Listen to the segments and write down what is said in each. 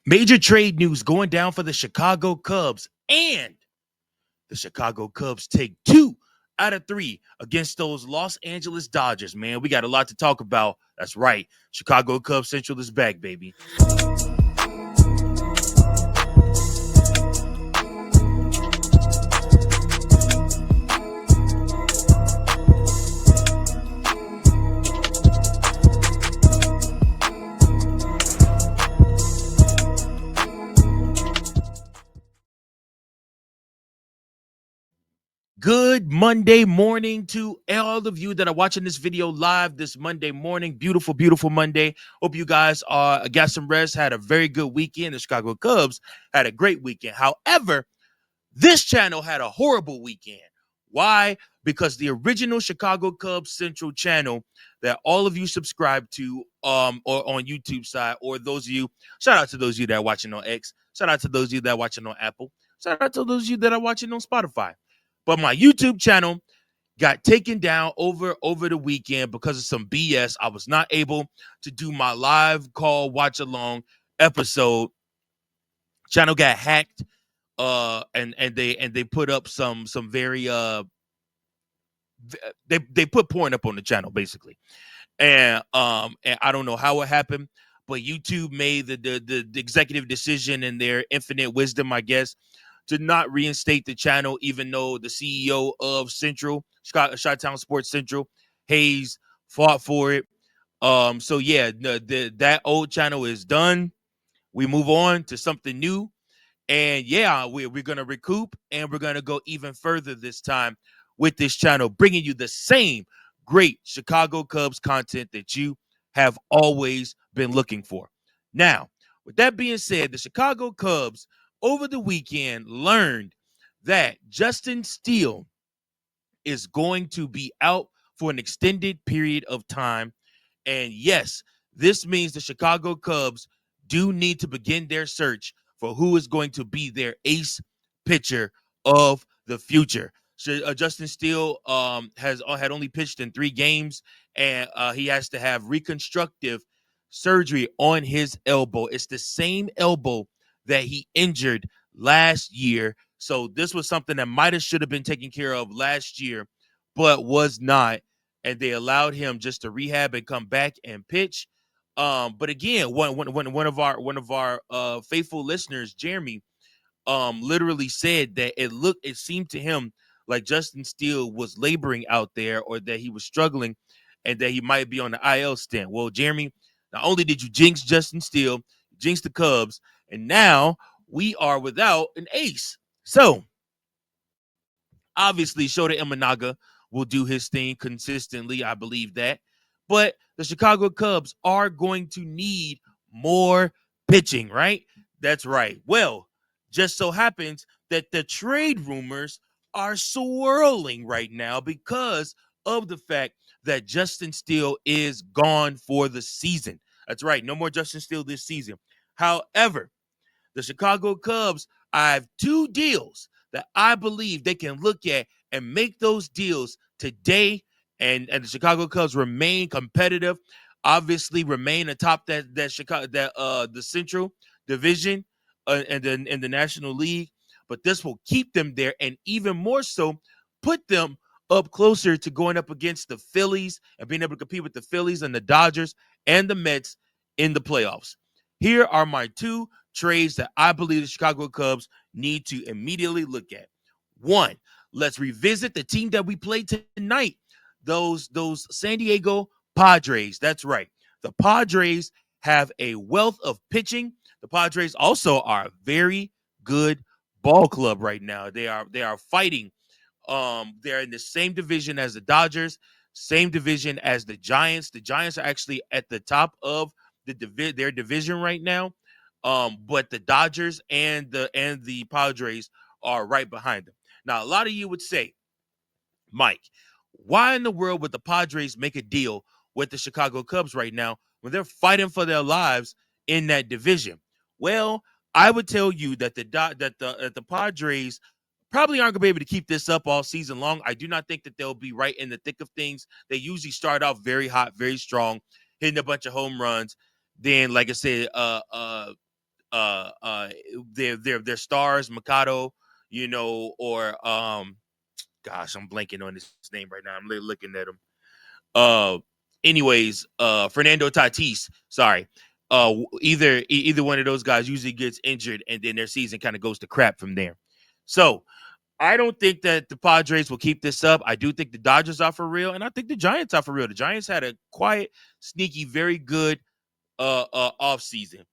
Major trade news going down for the Chicago Cubs, and the Chicago Cubs take 2 out of 3 against those Los Angeles Dodgers. Man, we got a lot to talk about. That's right. Chicago Cubs Central is back, baby. Good Monday morning to all of you that are watching this video live this Monday morning. Beautiful, beautiful Monday. Hope you guys got some rest, had a very good weekend. The Chicago Cubs had a great weekend. However, this channel had a horrible weekend. Why? Because the original Chicago Cubs Central channel that all of you subscribe to or on YouTube side, or those of you, shout out to those of you that are watching on X, shout out to those of you that are watching on Apple, shout out to those of you that are watching on Spotify. But my YouTube channel got taken down over the weekend because of some BS. I was not able to do my live call watch along episode. Channel got hacked, and they put up some very they put porn up on the channel basically, and I don't know how it happened, but YouTube made the executive decision in their infinite wisdom, I guess, to not reinstate the channel, even though the CEO of Central, Chi-Town Sports Central, Hayes, fought for it. So yeah, that old channel is done. We move on to something new. And yeah, we're going to recoup, and we're going to go even further this time with this channel, bringing you the same great Chicago Cubs content that you have always been looking for. Now, with that being said, the Chicago Cubs over the weekend learned that Justin Steele is going to be out for an extended period of time. And yes, this means the Chicago Cubs do need to begin their search for who is going to be their ace pitcher of the future. So, Justin Steele has had only pitched in 3 games, and he has to have reconstructive surgery on his elbow. It's the same elbow that he injured last year. So this was something that might have should have been taken care of last year, but was not, and they allowed him just to rehab and come back and pitch. But again, one of our faithful listeners, Jeremy, literally said that it seemed to him like Justin Steele was laboring out there, or that he was struggling, and that he might be on the IL stint. Well, Jeremy, not only did you jinx Justin Steele, you jinx the Cubs, and now we are without an ace. So obviously, Shota Imanaga will do his thing consistently. I believe that. But the Chicago Cubs are going to need more pitching, right? That's right. Well, just so happens that the trade rumors are swirling right now because of the fact that Justin Steele is gone for the season. That's right. No more Justin Steele this season. However, the Chicago Cubs, I have 2 deals that I believe they can look at and make those deals today, and the Chicago Cubs remain competitive. Obviously, remain atop that Chicago the Central Division and then in the National League. But this will keep them there, and even more so, put them up closer to going up against the Phillies and being able to compete with the Phillies and the Dodgers and the Mets in the playoffs. Here are my 2 trades that I believe the Chicago Cubs need to immediately look at. One, let's revisit the team that we played tonight. Those San Diego Padres. That's right. The Padres have a wealth of pitching. The Padres also are a very good ball club right now. They are fighting. They're in the same division as the Dodgers, same division as the Giants. The Giants are actually at the top of their division right now. But the Dodgers and the Padres are right behind them. Now, a lot of you would say, Mike, why in the world would the Padres make a deal with the Chicago Cubs right now when they're fighting for their lives in that division? Well, I would tell you that the Padres probably aren't going to be able to keep this up all season long. I do not think that they'll be right in the thick of things. They usually start off very hot, very strong, hitting a bunch of home runs. Then, like I said, uh uh their stars, Mikado, or gosh, I'm blanking on his name right now. I'm looking at him. Uh, Fernando Tatis. Sorry. Either one of those guys usually gets injured, and then their season kind of goes to crap from there. So I don't think that the Padres will keep this up. I do think the Dodgers are for real, and I think the Giants are for real. The Giants had a quiet, sneaky, very good off season.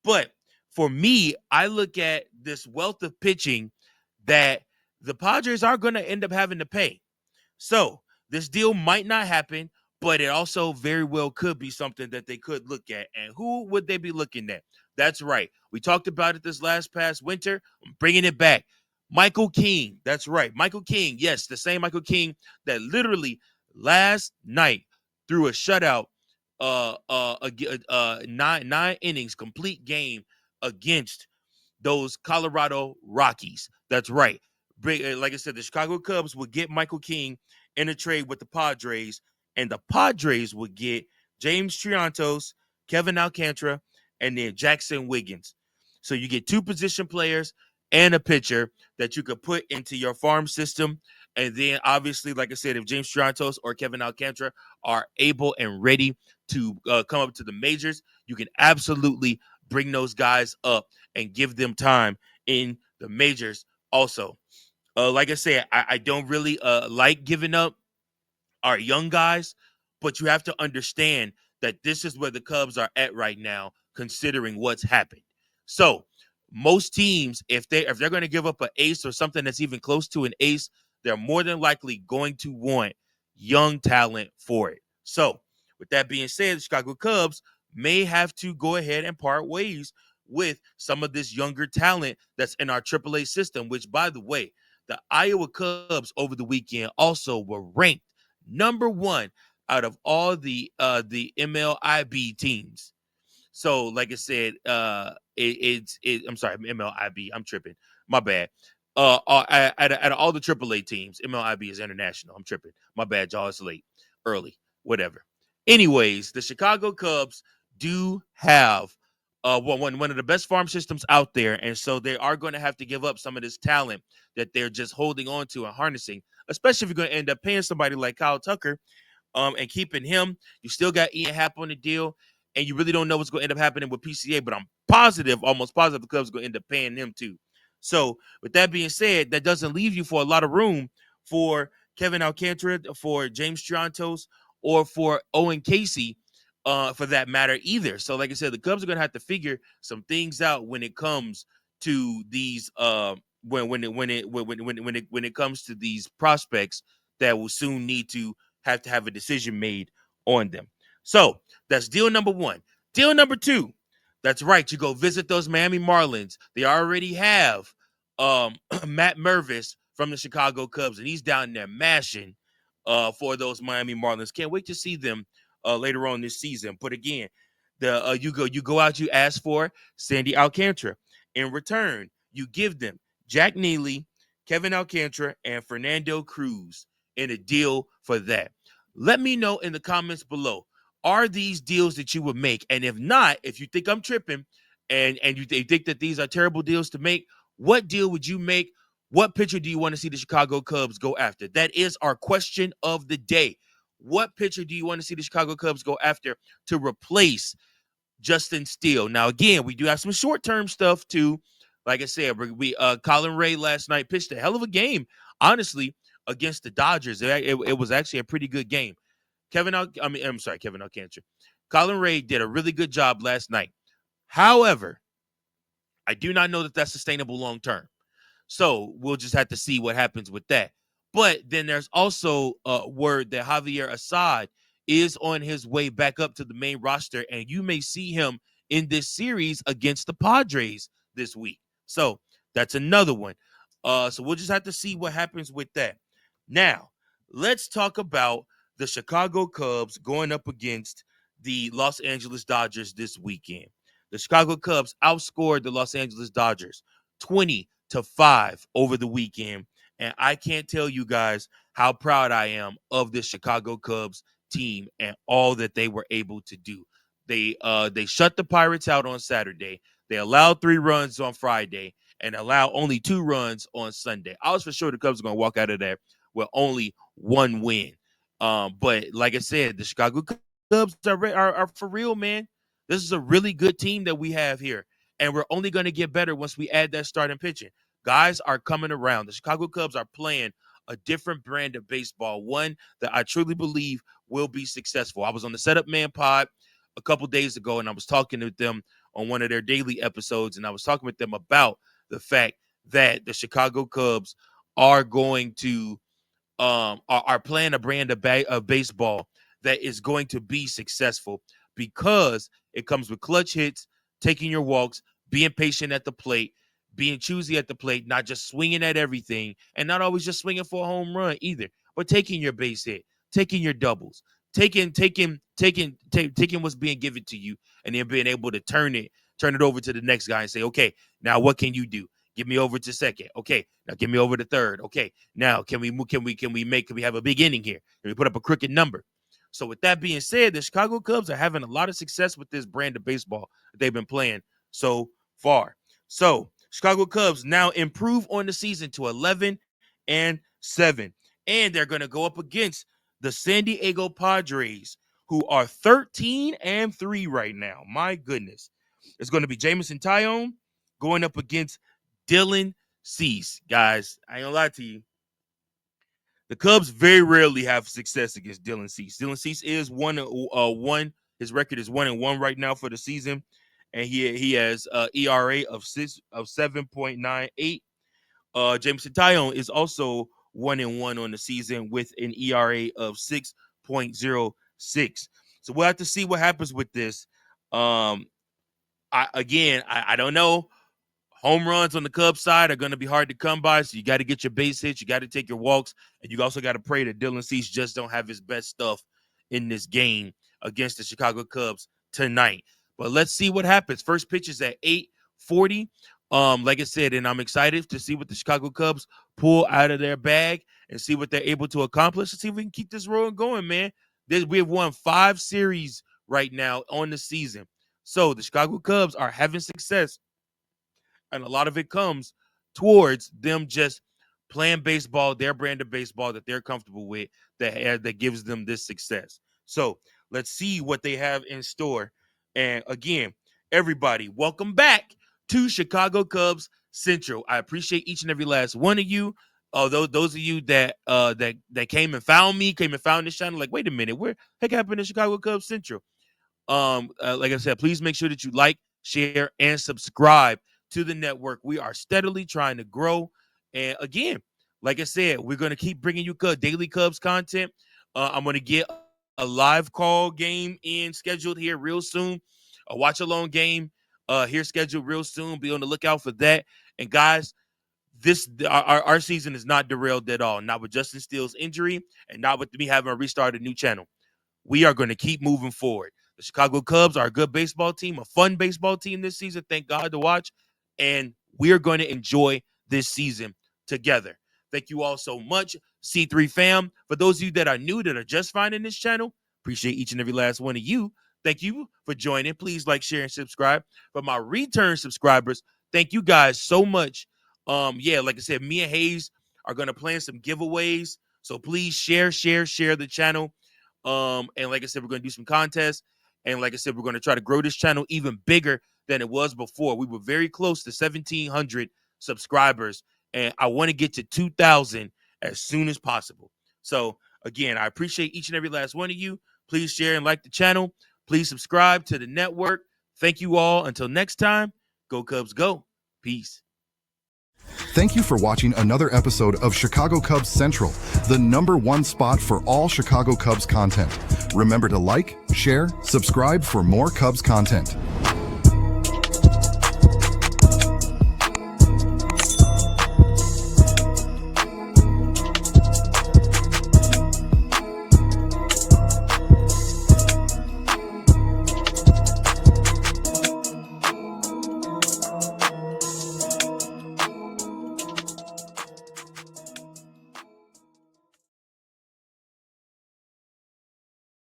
But for me, I look at this wealth of pitching that the Padres are going to end up having to pay. So this deal might not happen, but it also very well could be something that they could look at. And who would they be looking at? That's right. We talked about it this past winter. I'm bringing it back. Michael King. That's right. Michael King. Yes, the same Michael King that literally last night threw a shutout, nine innings, complete game against those Colorado Rockies. That's right. Like I said, the Chicago Cubs would get Michael King in a trade with the Padres, and the Padres would get James Triantos, Kevin Alcantara, and then Jackson Wiggins. So you get two position players and a pitcher that you could put into your farm system. And then obviously, like I said, if James Triantos or Kevin Alcantara are able and ready to come up to the majors, you can absolutely bring those guys up and give them time in the majors also. Like I said, I don't really like giving up our young guys, but you have to understand that this is where the Cubs are at right now, considering what's happened. So most teams, if they're going to give up an ace or something that's even close to an ace, they're more than likely going to want young talent for it. So with that being said, the Chicago Cubs may have to go ahead and part ways with some of this younger talent that's in our AAA system, which, by the way, the Iowa Cubs over the weekend also were ranked number one out of all the MLIB teams. So, like I said, I'm sorry, MLIB. I'm tripping. My bad. Out of all the AAA teams, MLIB is international. I'm tripping. My bad, y'all. It's late, early, whatever. Anyways, the Chicago Cubs do have one of the best farm systems out there, and so they are going to have to give up some of this talent that they're just holding on to and harnessing. Especially if you're going to end up paying somebody like Kyle Tucker, and keeping him. You still got Ian Happ on the deal, and you really don't know what's going to end up happening with PCA, but I'm positive, almost positive, the Cubs are going to end up paying him too. So, with that being said, that doesn't leave you for a lot of room for Kevin Alcantara, for James Triantos, or for Owen Casey, for that matter, either. So, like I said, the Cubs are going to have to figure some things out when it comes to these when it comes to these prospects that will soon need to have a decision made on them. So that's deal number one. Deal number two. That's right. You go visit those Miami Marlins. They already have Matt Mervis from the Chicago Cubs, and he's down there mashing for those Miami Marlins. Can't wait to see them later on this season. But again, you go out, you ask for Sandy Alcantara. In return, you give them Jack Neely, Kevin Alcantara, and Fernando Cruz in a deal for that. Let me know in the comments below. Are these deals that you would make? And if not, if you think I'm tripping and you think that these are terrible deals to make, what deal would you make? What pitcher do you want to see the Chicago Cubs go after? That is our question of the day. What pitcher do you want to see the Chicago Cubs go after to replace Justin Steele? Now, again, we do have some short-term stuff too. Like I said, we Colin Ray last night pitched a hell of a game, honestly, against the Dodgers. It was actually a pretty good game. Kevin Alcantara. Colin Ray did a really good job last night. However, I do not know that that's sustainable long term. So we'll just have to see what happens with that. But then there's also word that Javier Assad is on his way back up to the main roster, and you may see him in this series against the Padres this week. So that's another one. So we'll just have to see what happens with that. Now, let's talk about the Chicago Cubs going up against the Los Angeles Dodgers this weekend. The Chicago Cubs outscored the Los Angeles Dodgers 20-5 over the weekend. And I can't tell you guys how proud I am of this Chicago Cubs team and all that they were able to do. They shut the Pirates out on Saturday. They allowed 3 runs on Friday and allowed only 2 runs on Sunday. I was for sure the Cubs are going to walk out of there with only 1 win. But like I said, the Chicago Cubs are for real, man. This is a really good team that we have here, and we're only going to get better once we add that starting pitching. Guys are coming around. The Chicago Cubs are playing a different brand of baseball, one that I truly believe will be successful. I was on the Setup Man pod a couple days ago, and I was talking to them on one of their daily episodes, and I was talking with them about the fact that the Chicago Cubs are going to are playing a brand of baseball that is going to be successful because it comes with clutch hits, taking your walks, being patient at the plate, being choosy at the plate, not just swinging at everything, and not always just swinging for a home run either, but taking your base hit, taking your doubles, taking what's being given to you, and then being able to turn it over to the next guy and say, okay, now what can you do? Give me over to second. Okay, now give me over to third. Okay, now can we have a big inning here? Can we put up a crooked number? So with that being said, the Chicago Cubs are having a lot of success with this brand of baseball that they've been playing so far. So Chicago Cubs now improve on the season to 11-7, and they're going to go up against the San Diego Padres, who are 13-3 right now. My goodness, it's going to be Jameson Taillon going up against Dylan Cease. Guys, I ain't gonna lie to you. The Cubs very rarely have success against Dylan Cease. Dylan Cease is 1-1. His record is 1-1 right now for the season, and he has ERA of 7.98. Jameson Taillon is also 1-1 on the season with an ERA of 6.06. So we'll have to see what happens with this. I don't know. Home runs on the Cubs side are going to be hard to come by, so you got to get your base hits, you got to take your walks, and you also got to pray that Dylan Cease just don't have his best stuff in this game against the Chicago Cubs tonight. But let's see what happens. First pitch is at 8:40. Like I said, and I'm excited to see what the Chicago Cubs pull out of their bag and see what they're able to accomplish and see if we can keep this rolling going, man. We have won 5 series right now on the season. So the Chicago Cubs are having success. And a lot of it comes towards them just playing baseball, their brand of baseball that they're comfortable with, that gives them this success. So let's see what they have in store. And again, everybody, welcome back to Chicago Cubs Central. I appreciate each and every last one of you. Those of you that came and found this channel, like, wait a minute, where heck happened to Chicago Cubs Central? Like I said, please make sure that you like, share, and subscribe to the network. We are steadily trying to grow. And again, like I said, we're going to keep bringing you daily Cubs content. I'm going to get a live call game scheduled here real soon. A watch along game here scheduled real soon. Be on the lookout for that. And guys, our season is not derailed at all. Not with Justin Steele's injury and not with me having to restart a new channel. We are going to keep moving forward. The Chicago Cubs are a good baseball team, a fun baseball team this season. Thank God to watch. And we're going to enjoy this season together. Thank you all so much, C3 fam. For those of you that are new, that are just finding this channel, appreciate each and every last one of you. Thank you for joining. Please like, share, and subscribe. For my return subscribers, thank you guys so much. Like I said, me and Hayes are going to plan some giveaways. So please share the channel. And like I said, we're going to do some contests. And like I said, we're going to try to grow this channel even bigger than it was before. We were very close to 1,700 subscribers, and I want to get to 2,000 as soon as possible. So again, I appreciate each and every last one of you. Please share and like the channel. Please subscribe to the network. Thank you all. Until next time, go Cubs, go. Peace. Thank you for watching another episode of Chicago Cubs Central, the #1 spot for all Chicago Cubs content. Remember to like, share, subscribe for more Cubs content.